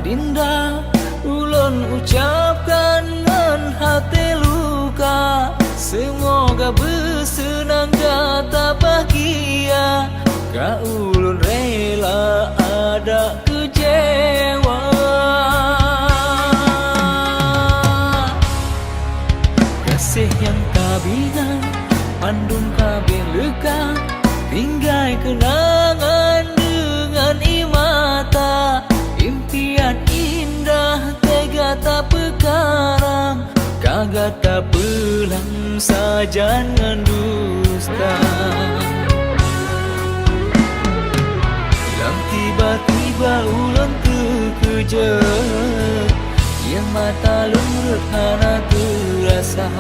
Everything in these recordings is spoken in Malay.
Adinda ulun ucapkan ngan hati luka, semoga bersenang jata bahagia. Ka ulun rela ada kecewa. Kasih yang tak bina pandung kabeh leka, tinggai kenangan dengan imata. Impian indah tega tak pekarang, kagak tak pelang saja dengan dusta. Yang tiba-tiba ulun terkejut, yang mata lurut hana terasa.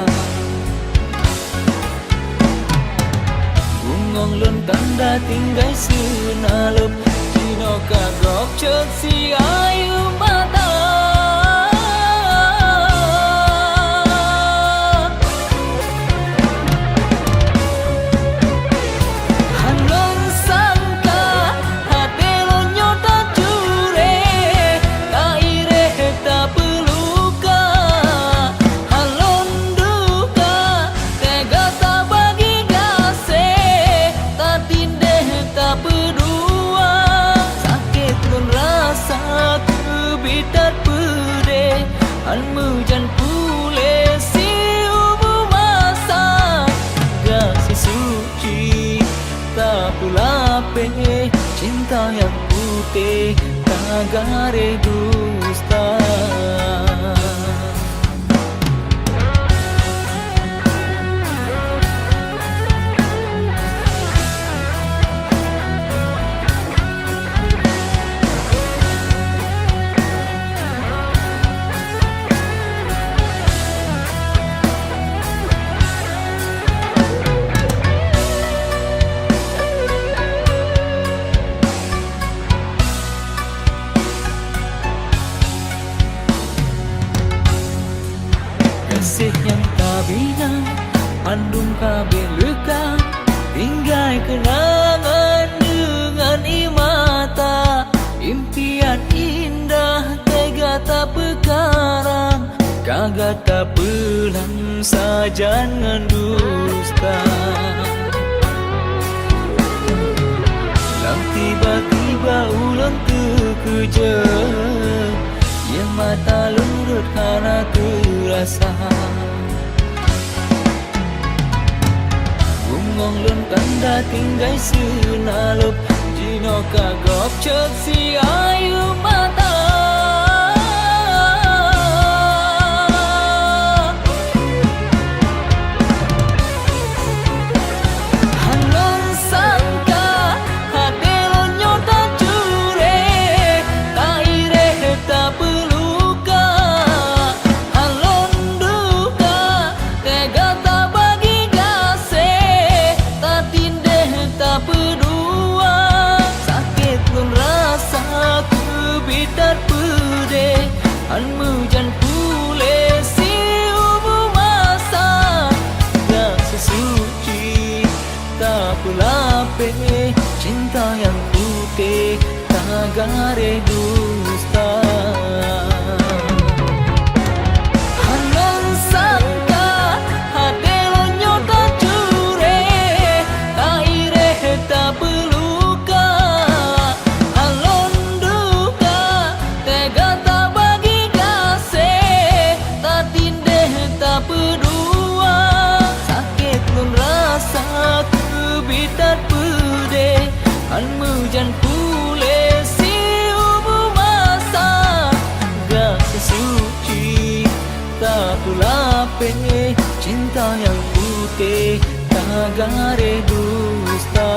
Bungong lun tanda tinggai senalup, Cino kagok cek si ayu mata. Hanon sangka hati lo nyota cure, tak ire tak peluka. Halon duka tega tak bagi kasih, tak tindeh tak berdua. Sakit lun rasa kebidat pedih, almujan pule si ubu masa. Kasih suci tak pulape, cinta yang putih tak gare dusta. Kasih yang tak bina pandung kabeh leka, tinggai kenangan dengan imata. Impian indah tega tak pekarang, kagak tak pelang saja dengan dusta. Lang tiba-tiba ulun terkejut, yang mata lurut hana terasa. Bungong lun tanda tinggai senalup, Cino kagok cek si ayu mata. Hanon sangka hati lo nyota cure, tak ire tak peluka. Halon duka tega tak bagi kasih, tak tindeh tak berdua. Sakit lun rasa kebidat pedih, almujan pule si ubu masa. Kasih suci tak pulape, cinta yang putih tak gare dusta. Hanon sangka hati lo nyota cure, tak ire tak peluka. Halon duka tega tak bagi kasih, tak tindeh tak berdua. Sakit lun rasa kebidat pedih, almujan pule si ubu masa. Kasih suci tak pulape, cinta yang putih tak gare dusta.